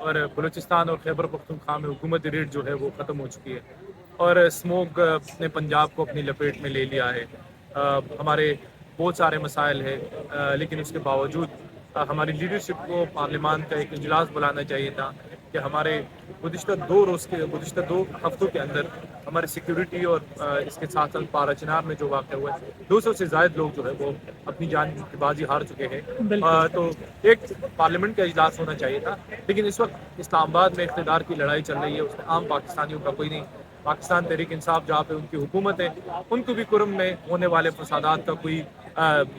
اور بلوچستان اور خیبر پختونخوا میں حکومتی ریٹ جو ہے وہ ختم ہو چکی ہے اور اسموگ نے پنجاب کو اپنی لپیٹ میں لے لیا ہے. ہمارے بہت سارے مسائل ہیں لیکن اس کے باوجود ہماری لیڈرشپ کو پارلیمان کا ایک اجلاس بلانا چاہیے تھا کہ ہمارے گزشتہ 2 ہفتوں کے اندر ہماری سیکیورٹی اور اس کے ساتھ ساتھ پارا چنار میں جو واقع ہوا ہے 200 سے زائد لوگ جو ہے وہ اپنی جان کی بازی ہار چکے ہیں. تو ایک پارلیمنٹ کا اجلاس ہونا چاہیے تھا لیکن اس وقت اسلام آباد میں اقتدار کی لڑائی چل رہی ہے, اس میں عام پاکستانیوں کا کوئی نہیں. پاکستان تحریک انصاف جہاں پہ ان کی حکومت ہے ان کو بھی کرم میں ہونے والے فسادات کا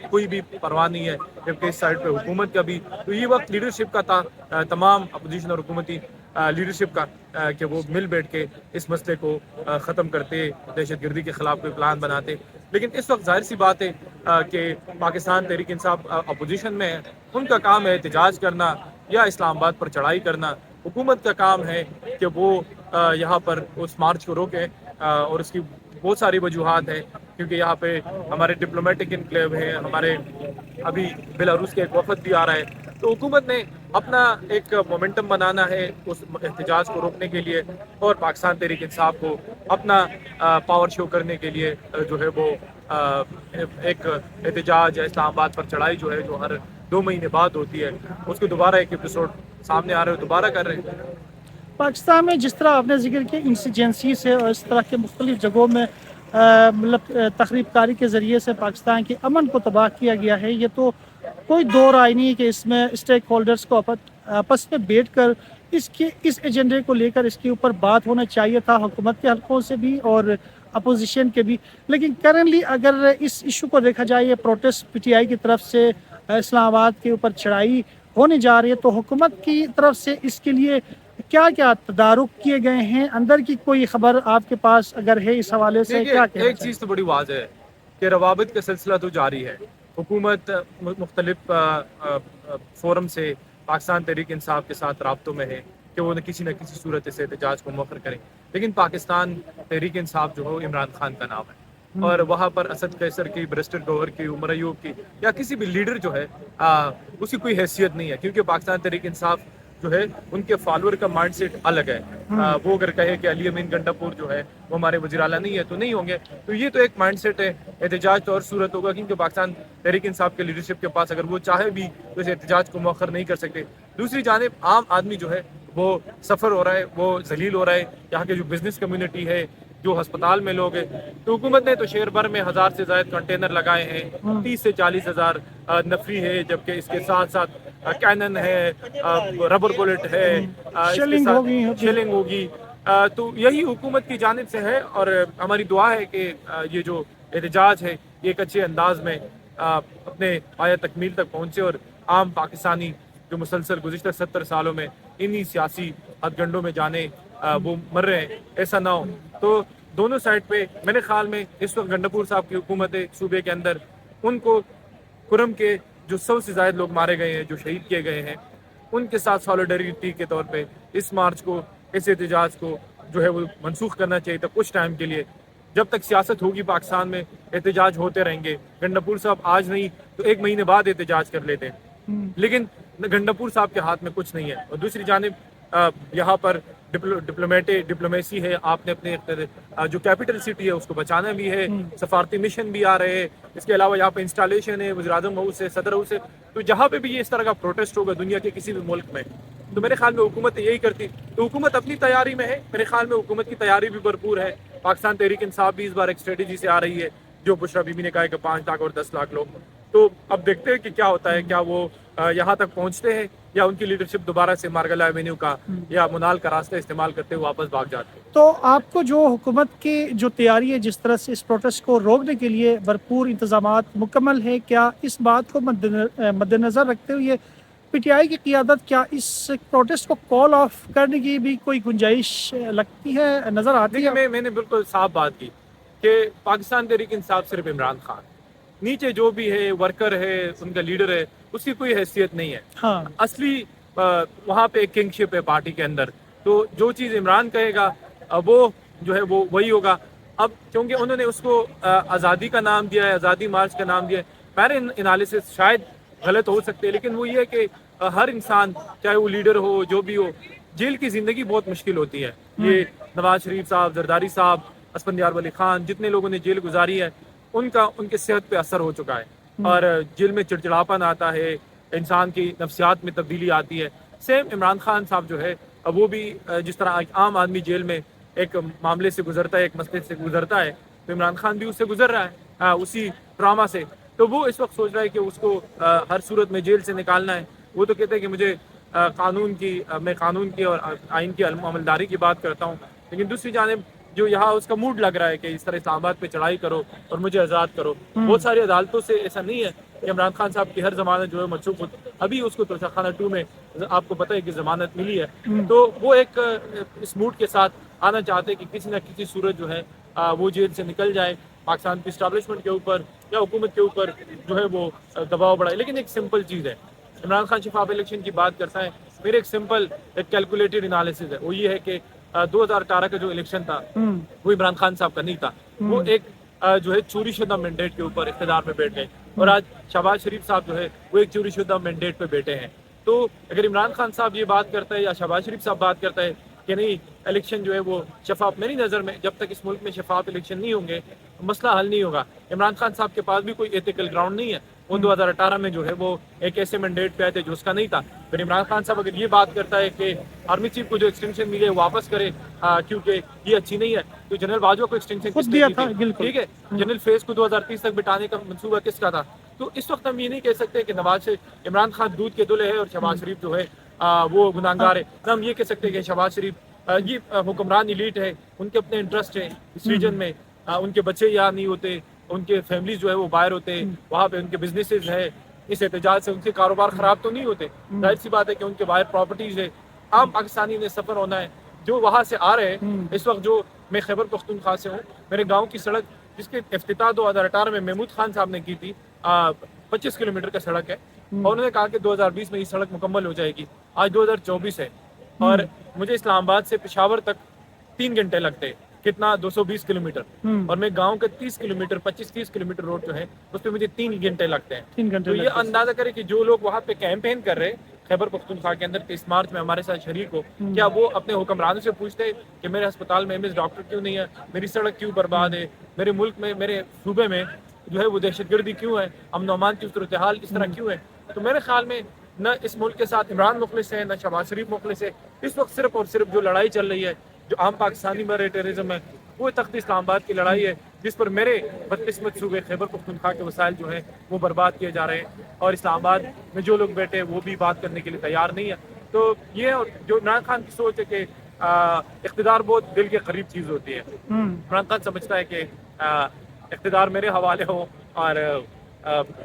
کوئی بھی پرواہ نہیں ہے, جبکہ اس سائڈ پہ حکومت کا بھی. تو یہ وقت لیڈرشپ کا تھا تمام اپوزیشن اور حکومتی لیڈرشپ کا کہ وہ مل بیٹھ کے اس مسئلے کو ختم کرتے, دہشت گردی کے خلاف کوئی پلان بناتے. لیکن اس وقت ظاہر سی بات ہے کہ پاکستان تحریک انصاف اپوزیشن میں ہے, ان کا کام ہے احتجاج کرنا یا اسلام آباد پر چڑھائی کرنا. حکومت کا کام ہے کہ وہ یہاں پر اس مارچ کو روکیں اور اس کی بہت ساری وجوہات ہیں کیونکہ یہاں پہ ہمارے ڈپلومیٹک انکلیو ہیں, ہمارے ابھی بیلاروس کے ایک وفد بھی آ رہا ہے. تو حکومت نے اپنا ایک مومنٹم بنانا ہے اس احتجاج کو روکنے کے لیے اور پاکستان تحریک انصاف کو اپنا پاور شو کرنے کے لیے جو ہے وہ ایک احتجاج یا اسلام آباد پر چڑھائی جو ہے جو ہر 2 مہینے بعد ہوتی ہے اس کو دوبارہ ایک ایپیسوڈ سامنے آ رہے ہو دوبارہ کر رہے ہیں. پاکستان میں جس طرح آپ نے ذکر کیا انسرجنسی سے اور اس طرح کے مختلف جگہوں میں مطلب تخریب کاری کے ذریعے سے پاکستان کے امن کو تباہ کیا گیا ہے, یہ تو کوئی دو رائے نہیں کہ اس میں اسٹیک ہولڈرز کو آپس میں بیٹھ کر اس ایجنڈے کو لے کر اس کے اوپر بات ہونا چاہیے تھا حکومت کے حلقوں سے بھی اور اپوزیشن کے بھی. لیکن کرنٹلی اگر اس ایشو کو دیکھا جائے یہ پروٹیسٹ پی ٹی آئی کی طرف سے اسلام آباد کے اوپر چڑھائی ہونے جا رہی ہے, تو حکومت کی طرف سے اس کے لیے کیا کیا تدارک کیے گئے ہیں؟ اندر کی کوئی خبر آپ کے پاس اگر ہے اس حوالے سے کیا ایک چیز تو بڑی واضح ہے کہ روابط کا سلسلہ تو جاری ہے. حکومت مختلف فورم سے پاکستان تحریک انصاف کے ساتھ رابطوں میں ہے کہ وہ کسی نہ کسی صورت سے احتجاج کو مؤخر کریں. لیکن پاکستان تحریک انصاف جو ہو عمران خان کا نام ہے اور وہاں پر اسد قیصر کی, برسٹر گوہر کی, عمر ایوب کی یا کسی بھی لیڈر جو ہے اس کی کوئی حیثیت نہیں ہے کیونکہ پاکستان تحریک انصاف جو ہے ان کے فالوور کا مائنڈ سیٹ الگ ہے. وہ اگر کہے کہ علی امین گنڈاپور جو ہے وہ ہمارے وزیر اعلیٰ نہیں ہے تو نہیں ہوں گے. تو یہ تو ایک مائنڈ سیٹ ہے. احتجاج تو اور صورت ہوگا کیونکہ پاکستان تحریک انصاف کے لیڈرشپ کے پاس اگر وہ چاہے بھی تو اس احتجاج کو مؤخر نہیں کر سکتے. دوسری جانب عام آدمی جو ہے وہ سفر ہو رہا ہے, وہ ذلیل ہو رہا ہے. یہاں کے جو بزنس کمیونٹی ہے, جو ہسپتال میں لوگ ہیں, تو حکومت نے تو شہر بھر میں 1000 سے زائد کنٹینر لگائے ہیں, 30 سے 40 ہزار نفری ہے, جبکہ اس کے ساتھ ساتھ کینن ہے, ربر بلٹ ہے, شیلنگ ہوگی. تو یہی حکومت کی جانب سے ہے اور ہماری دعا ہے کہ یہ جو احتجاج ہے یہ ایک اچھے انداز میں اپنے پایہ تکمیل تک پہنچے اور عام پاکستانی جو مسلسل گزشتہ 70 سالوں میں انہی سیاسی ہتھ گنڈوں میں جانے وہ مر رہے ہیں ایسا نہ ہو. تو دونوں سائڈ پہ میرے خیال میں اس وقت گنڈاپور صاحب کی حکومت ہے صوبے کے اندر, ان کو کرم کے جو 100 سے زائد لوگ مارے گئے ہیں, جو شہید کیے گئے ہیں, ان کے ساتھ سالیڈیرٹی کے طور پہ اس مارچ کو, اس احتجاج کو جو ہے وہ منسوخ کرنا چاہیے تھا کچھ ٹائم کے لیے. جب تک سیاست ہوگی پاکستان میں احتجاج ہوتے رہیں گے. گنڈاپور صاحب آج نہیں تو 1 مہینے بعد احتجاج کر لیتے ہیں, لیکن گنڈاپور صاحب کے ہاتھ میں کچھ نہیں ہے. اور دوسری جانب یہاں پر ڈپلومیسی ہے, آپ نے اپنے جو کیپٹل سٹی ہے اس کو بچانا بھی ہے, سفارتی مشن بھی آ رہے ہیں, اس کے علاوہ یہاں پہ انسٹالیشن ہے وزیر اعظم ہاؤس ہے, صدر ہاؤس ہے. تو جہاں پہ بھی یہ اس طرح کا پروٹیسٹ ہوگا دنیا کے کسی بھی ملک میں تو میرے خیال میں حکومت یہی کرتی. تو حکومت اپنی تیاری میں ہے, میرے خیال میں حکومت کی تیاری بھی بھرپور ہے. پاکستان تحریک انصاف بھی اس بار ایک اسٹریٹجی سے آ رہی ہے, جو بشرا بی بی نے کہا ہے کہ 5 لاکھ اور 10 لاکھ لوگ. تو اب دیکھتے ہیں کہ کیا ہوتا ہے, کیا وہ یہاں تک پہنچتے ہیں یا ان کی لیڈرشپ دوبارہ سے مارگلا ایونیو کا یا منال کا راستہ استعمال کرتے ہوئے واپس بھاگ جاتے ہیں. تو آپ کو جو حکومت کی جو تیاری ہے جس طرح سے اس پروٹیسٹ کو روکنے کے لیے بھرپور انتظامات مکمل ہے, کیا اس بات کو مد نظر رکھتے ہوئے پی ٹی آئی کی قیادت کیا اس پروٹیسٹ کو کال آف کرنے کی بھی کوئی گنجائش لگتی ہے, نظر آتی ہے؟ میں نے بالکل صاف بات کی کہ پاکستان تحریک انصاف صرف عمران خان, نیچے جو بھی ہے ورکر ہے, ان کا لیڈر ہے, اس کی کوئی حیثیت نہیں ہے. ہاں, اصلی وہاں پہ ایک کنگ شپ ہے پارٹی کے اندر. تو جو چیز عمران کہے گا وہ جو ہے وہ وہی ہوگا. اب کیونکہ انہوں نے اس کو آزادی کا نام دیا ہے, آزادی مارچ کا نام دیا ہے, میرے انالیسس شاید غلط ہو سکتے ہیں, لیکن وہ یہ ہے کہ ہر انسان چاہے وہ لیڈر ہو جو بھی ہو, جیل کی زندگی بہت مشکل ہوتی ہے. یہ نواز شریف صاحب, زرداری صاحب, اسفندیار ولی خان, جتنے لوگوں نے جیل گزاری ہے ان کے صحت پہ اثر ہو چکا ہے, اور جیل میں چڑچڑاپن آتا ہے, انسان کی نفسیات میں تبدیلی آتی ہے. سیم عمران خان صاحب جو ہے وہ بھی جس طرح ایک عام آدمی جیل میں ایک معاملے سے گزرتا ہے, ایک مسئلے سے گزرتا ہے, تو عمران خان بھی اس سے گزر رہا ہے, اسی ڈرامہ سے. تو وہ اس وقت سوچ رہا ہے کہ اس کو ہر صورت میں جیل سے نکالنا ہے. وہ تو کہتے ہیں کہ مجھے میں قانون کی اور آئین کی عملداری کی بات کرتا ہوں, لیکن دوسری جانب جو یہاں اس کا موڈ لگ رہا ہے کہ اس طرح اسلام آباد پہ چڑھائی کرو اور مجھے آزاد کرو. بہت ساری عدالتوں سے ایسا نہیں ہے کہ عمران خان صاحب کی ہر ضمانت جو ہے منسوخ ہوتی. ابھی اس کو توشہ خانہ 2 میں آپ کو پتہ ہے کہ ضمانت ملی ہے, تو وہ ایک اس موڈ کے ساتھ آنا چاہتے ہیں کہ کسی نہ کسی صورت جو ہے وہ جیل سے نکل جائے, پاکستان کی اسٹیبلشمنٹ کے اوپر یا حکومت کے اوپر جو ہے وہ دباؤ بڑھائے. لیکن ایک سمپل چیز ہے, عمران خان شفاف الیکشن کی بات کرتا ہے, میرے ایک سمپل ایک کیلکولیٹڈ انالیسز ہے, وہ یہ ہے کہ 2018 کا جو الیکشن تھا وہ عمران خان صاحب کا نہیں تھا, وہ ایک جو ہے چوری شدہ مینڈیٹ کے اوپر اقتدار میں بیٹھ گئے, اور آج شہباز شریف صاحب جو ہے وہ ایک چوری شدہ مینڈیٹ پہ بیٹھے ہیں. تو اگر عمران خان صاحب یہ بات کرتا ہے یا شہباز شریف صاحب بات کرتا ہے کہ نہیں الیکشن جو ہے وہ شفاف, میری نظر میں جب تک اس ملک میں شفاف الیکشن نہیں ہوں گے مسئلہ حل نہیں ہوگا. عمران خان صاحب کے پاس بھی کوئی ایتھیکل گراؤنڈ نہیں ہے, وہ 2018 میں جو ہے وہ ایک ایسے مینڈیٹ پہ آئے تھے جو اس کا نہیں تھا. پھر عمران خان صاحب اگر یہ بات کرتا ہے کہ آرمی چیف کو جو ایکسٹینشن ملی ہے واپس کرے کیونکہ یہ اچھی نہیں ہے, تو جنرل باجوہ کو ایکسٹینشن کس نے دی تھی, ٹھیک ہے, جنرل فیز کو 2030 تک بٹانے کا منصوبہ کس کا تھا. تو اس وقت ہم یہ نہیں کہہ سکتے کہ عمران خان دودھ کے دلہے ہے اور شہباز شریف جو ہے وہ گناہگار ہے. ہم یہ کہہ سکتے کہ شہباز شریف یہ حکمران ایلیٹ ہے, ان کے اپنے انٹرسٹ ہیں اس ریجن میں, ان کے بچے یہاں نہیں ہوتے, ان کے فیملیز جو ہے وہ باہر ہوتے ہیں, وہاں پہ ان کے بزنسز ہے, اس احتجاج سے ان کے کاروبار خراب تو نہیں ہوتے. ظاہر سی بات ہے کہ ان کے باہر پراپرٹیز ہے. عام پاکستانی نے سفر ہونا ہے جو وہاں سے آ رہے ہیں. اس وقت جو میں خیبر پختونخوا سے ہوں, میرے گاؤں کی سڑک جس کے افتتاح 2018 میں محمود خان صاحب نے کی تھی 25 کلومیٹر کا سڑک ہے, اور انہوں نے کہا کہ 2020 میں یہ سڑک مکمل ہو جائے گی. آج 2024 ہے اور مجھے اسلام آباد سے پشاور تک 3 گھنٹے لگتے, کتنا 220 کلومیٹر, اور میں گاؤں کے 30 کلومیٹر 25-30 کلومیٹر روڈ جو ہے اس پہ مجھے 3 گھنٹے لگتے ہیں. تو یہ اندازہ کرے کہ جو لوگ وہاں پہ کیمپین کر رہے خیبر پختونخوا کے اندر اس مارچ میں ہمارے ساتھ شریک ہو, کیا وہ اپنے حکمرانوں سے پوچھتے کہ میرے ہسپتال میں MS ڈاکٹر کیوں نہیں ہے, میری سڑک کیوں برباد ہے, میرے ملک میں میرے صوبے میں جو ہے وہ دہشت گردی کیوں ہے, امن و امان کی صورتحال اس طرح کیوں ہے. تو میرے خیال میں نہ اس ملک کے ساتھ عمران مخلص ہے, نہ شہباز شریف مخلص ہے. اس وقت صرف اور صرف جو لڑائی چل رہی ہے, جو عام پاکستانی مر ٹیررزم ہے, وہ تخت اسلام آباد کی لڑائی ہے, جس پر میرے بدقسمت صوبے خیبر پختونخوا کے وسائل جو ہیں وہ برباد کیے جا رہے ہیں, اور اسلام آباد میں جو لوگ بیٹھے وہ بھی بات کرنے کے لیے تیار نہیں ہے. تو یہ جو عمران خان کی سوچ ہے کہ اقتدار بہت دل کے قریب چیز ہوتی ہے. عمران خان سمجھتا ہے کہ اقتدار میرے حوالے ہو اور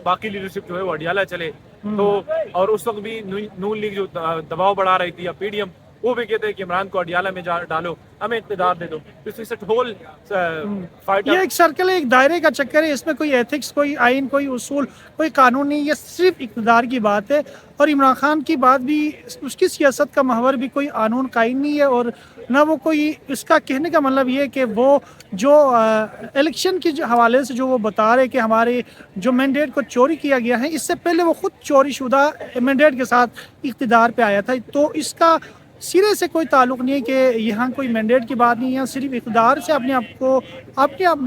باقی لیڈرشپ جو ہے وہ اڈیالہ چلے. تو اور اس وقت بھی نون لیگ جو دباؤ بڑھا رہی تھی یا PDM, وہ بھی کہتے ہیں کہ عمران کو اڈیالہ میں ڈالو, ہمیں اقتدار دے دو. یہ ایک سرکل ہے, ایک دائرے کا چکر ہے, اس میں کوئی ایتھکس, کوئی آئین, کوئی اصول, کوئی قانون نہیں, یہ صرف اقتدار کی بات ہے. اور عمران خان کی بات بھی, اس کی سیاست کا محور بھی کوئی قانون قائم نہیں ہے, اور نہ وہ کوئی, اس کا کہنے کا مطلب یہ ہے کہ وہ جو الیکشن کے حوالے سے جو وہ بتا رہے کہ ہمارے جو مینڈیٹ کو چوری کیا گیا ہے, اس سے پہلے وہ خود چوری شدہ مینڈیٹ کے ساتھ اقتدار پہ آیا تھا. تو اس کا سرے سے کوئی تعلق نہیں ہے کہ یہاں کوئی مینڈیٹ کی بات نہیں ہے, صرف اقتدار سے اپنے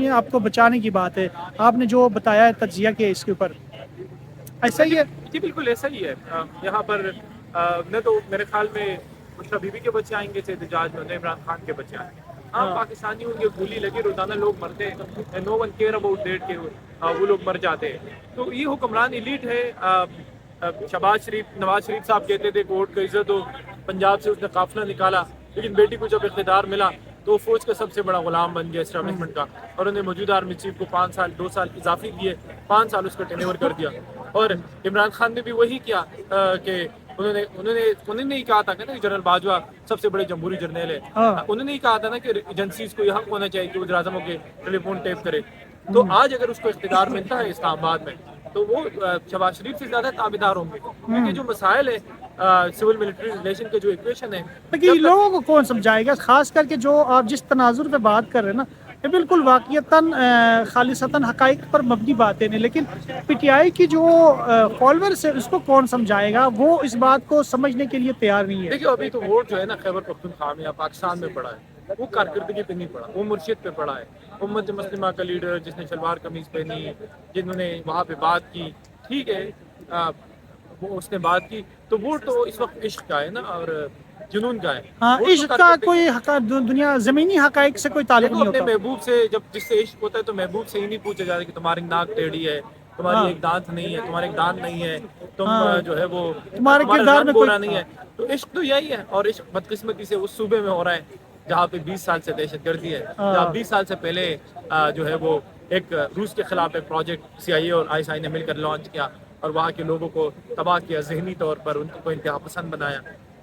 آپ کو بچانے کی بات ہے. آپ نے جو بتایا ہے تجزیہ کے اس کے اوپر, ایسا ہی ہے. جی بالکل ایسا ہی ہے. یہاں پر نہ تو میرے خیال میں مشرف بیوی کے بچے آئیں گے اس احتجاج میں, نہ عمران خان کے بچے آئیں گے. عام پاکستانی ان کے گولی لگی, روزانہ لوگ مرتے ہیں, نو ون کیئر اباؤٹ دیٹ کے وہ لوگ مر جاتے ہیں. تو یہ حکمران ایلیٹ ہے. نواز شریف صاحب کہتے تھے کوٹ کا عزت ہو, پنجاب سے اس نے قافلہ نکالا, لیکن بیٹی کو جب اقتدار ملا تو فوج کا سب سے بڑا غلام بن گیا اسٹیبلشمنٹ کا, اور انہیں موجودہ آرمی چیف کو 2 سال اضافی دیے, 5 سال اس کا ٹینیور کر دیا. اور عمران خان نے بھی وہی کیا کہ انہوں نے ہی کہا تھا کہ نا جنرل باجوہ سب سے بڑے جمہوری جرنیل ہے, انہوں نے ہی کہا تھا نا کہ ایجنسیز کو یہ حق ہونا چاہیے کہ وزیر اعظموں کے ٹیلی فون ٹیپ کرے. تو آج اگر اس کو اقتدار ملتا ہے اسلام آباد میں تو وہ شہباز شریف سے زیادہ تابعدار ہوں گے, کیونکہ جو مسائل ہے سول ملٹری ریلیشن کے جو ایکویشن ہے, لوگوں کو کون سمجھائے گا, خاص کر کے جو آپ جس تناظر پہ بات کر رہے ہیں نا, یہ بالکل واقعتاً خالصتاً حقائق پر مبنی باتیں ہیں، لیکن پی ٹی آئی کی جو فالوورس ہے اس کو کون سمجھائے گا؟ وہ اس بات کو سمجھنے کے لیے تیار نہیں ہے۔ دیکھیے ابھی تو ووٹ جو ہے نا خیبر پختونخوا میں یا پاکستان میں پڑا ہے، وہ کارکردگی پہ نہیں پڑا، وہ مرشد پہ پڑا ہے۔ امت مسلمہ کا لیڈر جس نے شلوار قمیض پہنی، جنہوں نے وہاں پہ بات کی، ٹھیک ہے، وہ اس نے بات کی، تو ووٹ تو اس وقت عشق کا ہے نا اور جنون کا ہے۔ ہاں، ووٹ تو عشق کا کارکردگی، کوئی دنیا زمینی حقائق سے کوئی تعلق دیکھو نہیں اپنے ہوتا۔ محبوب سے جب جس سے عشق ہوتا ہے تو محبوب سے ہی نہیں پوچھا جاتا کہ تمہاری ناک ٹیڑھی ہے، تمہاری ہاں ایک دانت نہیں ہے، تمہارے ایک دانت نہیں ہے، تم ہاں، جو ہے وہ تمہارے تمہارا کردار رنگ میں کوئی گورا نہیں ہے۔ تو عشق تو یہی ہے، اور عشق بدقسمتی سے اس صوبے میں ہو رہا ہے جہاں پہ 20 سال سے دہشت گردی ہے، جہاں 20 سال سے پہلے جو ہے وہ ایک روس کے خلاف ایک پروجیکٹ سی آئی اے اور آئی ایس آئی نے مل کر لانچ کیا اور وہاں کے لوگوں کو تباہ کیا، ذہنی طور پر ان کو انتہا پسند بنایا۔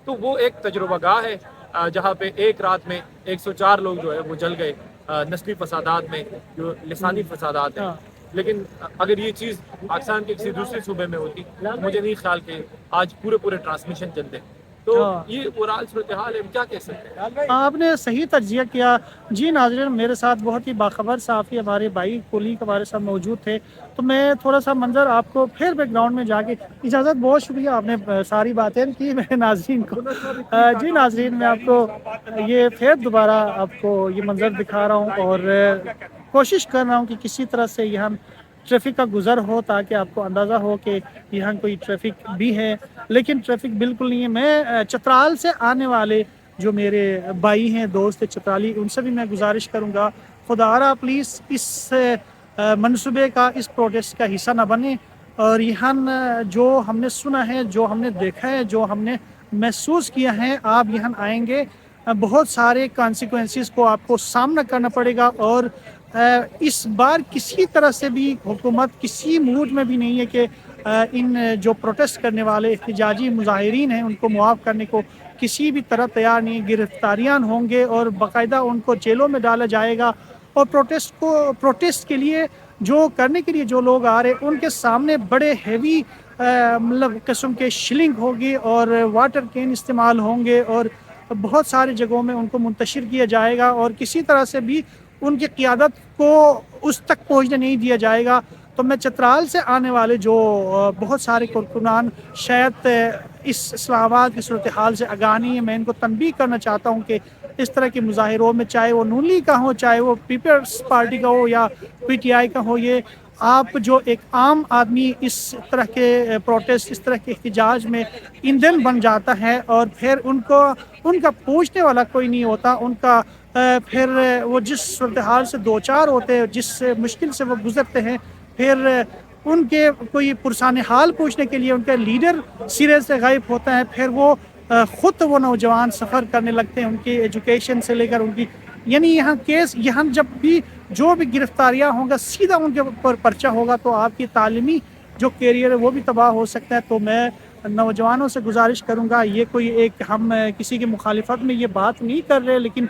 تو وہ ایک تجربہ گاہ ہے جہاں پہ ایک رات میں 104 لوگ جو ہے وہ جل گئے نسلی فسادات میں، جو لسانی فسادات ہیں۔ ہاں۔ لیکن اگر یہ چیز پاکستان کے کسی دوسرے صوبے میں ہوتی، مجھے نہیں خیال کہ آج پورے ٹرانسمیشن چلتے۔ تو ہاں، یہ اوورال صورتحال ہے، ہم کیا کہہ سکتے ہیں۔ آپ نے صحیح تجزیہ کیا۔ جی ناظرین، میرے ساتھ بہت ہی باخبر صحافی ہمارے بھائی کولیگ ہمارے ساتھ موجود تھے، تو میں تھوڑا سا منظر آپ کو پھر بیک گراؤنڈ میں جا کے، اجازت، بہت شکریہ، آپ نے ساری باتیں کی میرے ناظرین کو۔ جی ناظرین، میں آپ کو یہ پھر دوبارہ آپ کو یہ منظر دکھا رہا ہوں اور کوشش کر رہا ہوں کہ کسی طرح سے یہاں ٹریفک کا گزر ہو تاکہ آپ کو اندازہ ہو کہ یہاں کوئی ٹریفک بھی ہے، لیکن ٹریفک بالکل نہیں ہے۔ میں چترال سے آنے والے جو میرے بھائی ہیں، دوست چترالی، ان سے بھی میں گزارش کروں گا، خدا پلیز اس منصوبے کا، اس پروٹیسٹ کا حصہ نہ بنیں، اور یہاں جو ہم نے سنا ہے، جو ہم نے دیکھا ہے، جو ہم نے محسوس کیا ہے، آپ یہاں آئیں گے بہت سارے کانسیکوینسز کو آپ کو سامنا کرنا پڑے گا، اور اس بار کسی طرح سے بھی حکومت کسی موڈ میں بھی نہیں ہے کہ ان جو پروٹیسٹ کرنے والے احتجاجی مظاہرین ہیں ان کو معاف کرنے کو کسی بھی طرح تیار نہیں۔ گرفتاریاں ہوں گے اور باقاعدہ ان کو جیلوں میں ڈالا جائے گا، اور پروٹیسٹ کے لیے جو کرنے کے لیے جو لوگ آ رہے ہیں ان کے سامنے بڑے ہیوی مطلب قسم کے شلنگ ہوگی اور واٹر کین استعمال ہوں گے، اور بہت سارے جگہوں میں ان کو منتشر کیا جائے گا، اور کسی طرح سے بھی ان کی قیادت کو اس تک پہنچنے نہیں دیا جائے گا۔ تو میں چترال سے آنے والے جو بہت سارے کارکنان شاید اس اسلام آباد کی صورتحال سے آگاہ نہیں ہے، میں ان کو تنبیہ کرنا چاہتا ہوں کہ اس طرح کے مظاہروں میں، چاہے وہ نون لیگ کا ہو، چاہے وہ پیپلز پارٹی کا ہو یا پی ٹی آئی کا ہو، یہ آپ جو ایک عام آدمی اس طرح کے پروٹیسٹ، اس طرح کے احتجاج میں ایندھن بن جاتا ہے، اور پھر ان کا پوچھنے والا کوئی نہیں ہوتا، ان کا پھر وہ جس صورتحال سے دوچار ہوتے ہیں، جس مشکل سے وہ گزرتے ہیں، پھر ان کے کوئی پرسان حال پوچھنے کے لیے ان کا لیڈر سرے سے غائب ہوتا ہے، پھر وہ خود وہ نوجوان سفر کرنے لگتے ہیں، ان کی ایجوکیشن سے لے کر ان کی، یعنی یہاں کیس، یہاں جب بھی جو بھی گرفتاریاں ہوں گا سیدھا ان کے اوپر پرچہ ہوگا، تو آپ کی تعلیمی جو کیریئر ہے وہ بھی تباہ ہو سکتا ہے۔ تو میں نوجوانوں سے گزارش کروں گا، یہ کوئی ایک ہم کسی کی مخالفت میں یہ بات نہیں کر رہے، لیکن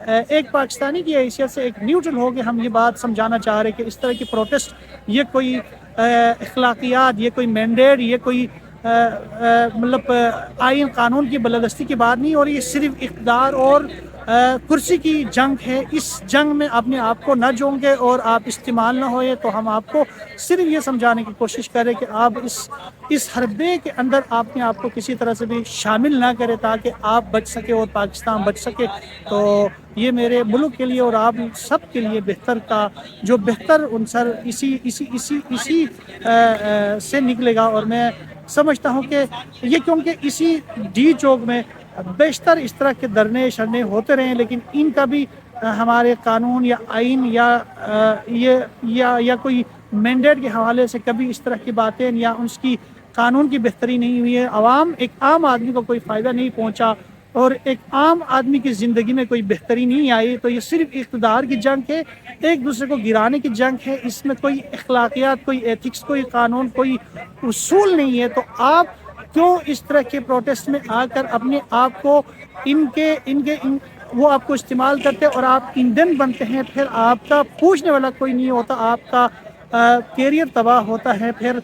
ایک پاکستانی کی حیثیت سے ایک نیوٹرل ہو کے ہم یہ بات سمجھانا چاہ رہے کہ اس طرح کی پروٹیسٹ یہ کوئی اخلاقیات، یہ کوئی مینڈیٹ، یہ کوئی مطلب آئین قانون کی بالادستی کی بات نہیں، اور یہ صرف اقتدار اور کرسی کی جنگ ہے۔ اس جنگ میں اپنے آپ کو نہ جونگے اور آپ استعمال نہ ہوئے، تو ہم آپ کو صرف یہ سمجھانے کی کوشش کریں کہ آپ اس حربے کے اندر اپنے آپ کو کسی طرح سے بھی شامل نہ کریں تاکہ آپ بچ سکے اور پاکستان بچ سکے۔ تو یہ میرے ملک کے لیے اور آپ سب کے لیے بہتر کا جو بہتر عنصر اسی سے نکلے گا، اور میں سمجھتا ہوں کہ یہ کیونکہ اسی ڈی چوک میں بیشتر اس طرح کے دھرنے شرنے ہوتے رہے ہیں، لیکن ان کا بھی ہمارے قانون یا آئین یا کوئی مینڈیٹ کے حوالے سے کبھی اس طرح کی باتیں یا اس کی قانون کی بہتری نہیں ہوئی ہے۔ ایک عام آدمی کو کوئی فائدہ نہیں پہنچا، اور ایک عام آدمی کی زندگی میں کوئی بہتری نہیں آئی۔ تو یہ صرف اقتدار کی جنگ ہے، ایک دوسرے کو گرانے کی جنگ ہے، اس میں کوئی اخلاقیات، کوئی ایتھکس، کوئی قانون، کوئی اصول نہیں ہے۔ تو آپ کیوں اس طرح کے پروٹیسٹ میں آ کر اپنے آپ کو وہ آپ کو استعمال کرتے اور آپ ایندھن بنتے ہیں، پھر آپ کا پوچھنے والا کوئی نہیں ہوتا، آپ کا کیریئر تباہ ہوتا ہے، پھر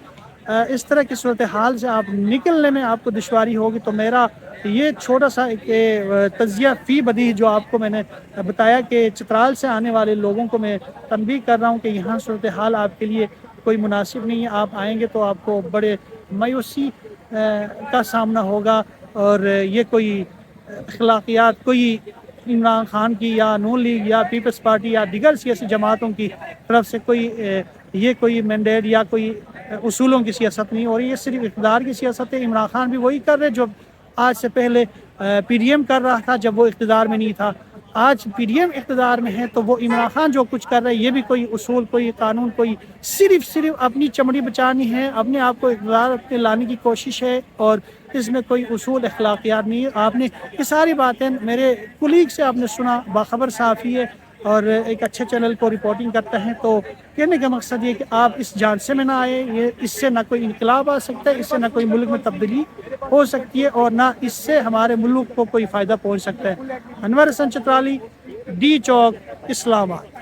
اس طرح کی صورتحال سے آپ نکلنے میں آپ کو دشواری ہوگی، تو میرا یہ چھوٹا سا ایک تجزیہ فی بدیہہ جو آپ کو میں نے بتایا کہ چترال سے آنے والے لوگوں کو میں تنبیہ کر رہا ہوں کہ یہاں صورتحال آپ کے لیے کوئی مناسب نہیں ہے، آپ آئیں گے تو آپ کو بڑے مایوسی کا سامنا ہوگا، اور یہ کوئی اخلاقیات کوئی عمران خان کی یا نون لیگ یا پیپلز پارٹی یا دیگر سیاسی جماعتوں کی طرف سے کوئی یہ کوئی مینڈیٹ یا کوئی اصولوں کی سیاست نہیں ہو رہی، یہ صرف اقتدار کی سیاست ہے۔ عمران خان بھی وہی کر رہے جو آج سے پہلے پی ڈی ایم کر رہا تھا جب وہ اقتدار میں نہیں تھا۔ آج پی ڈی ایم اقتدار میں ہے تو وہ عمران خان جو کچھ کر رہے ہیں، یہ بھی کوئی اصول کوئی قانون کوئی صرف اپنی چمڑی بچانی ہے، اپنے آپ کو اقتدار پہ لانے کی کوشش ہے، اور اس میں کوئی اصول اخلاقیات نہیں ہے۔ آپ نے یہ ساری باتیں میرے کولیگ سے آپ نے سنا، باخبر صحافی ہے اور ایک اچھے چینل کو رپورٹنگ کرتا ہے، تو کہنے کا مقصد یہ کہ آپ اس جانچے میں نہ آئے، اس سے نہ کوئی انقلاب آ سکتا ہے، اس سے نہ کوئی ملک میں تبدیلی ہو سکتی ہے، اور نہ اس سے ہمارے ملک کو کوئی فائدہ پہنچ سکتا ہے۔ انور حسن چترالی، ڈی چوک، اسلام آباد۔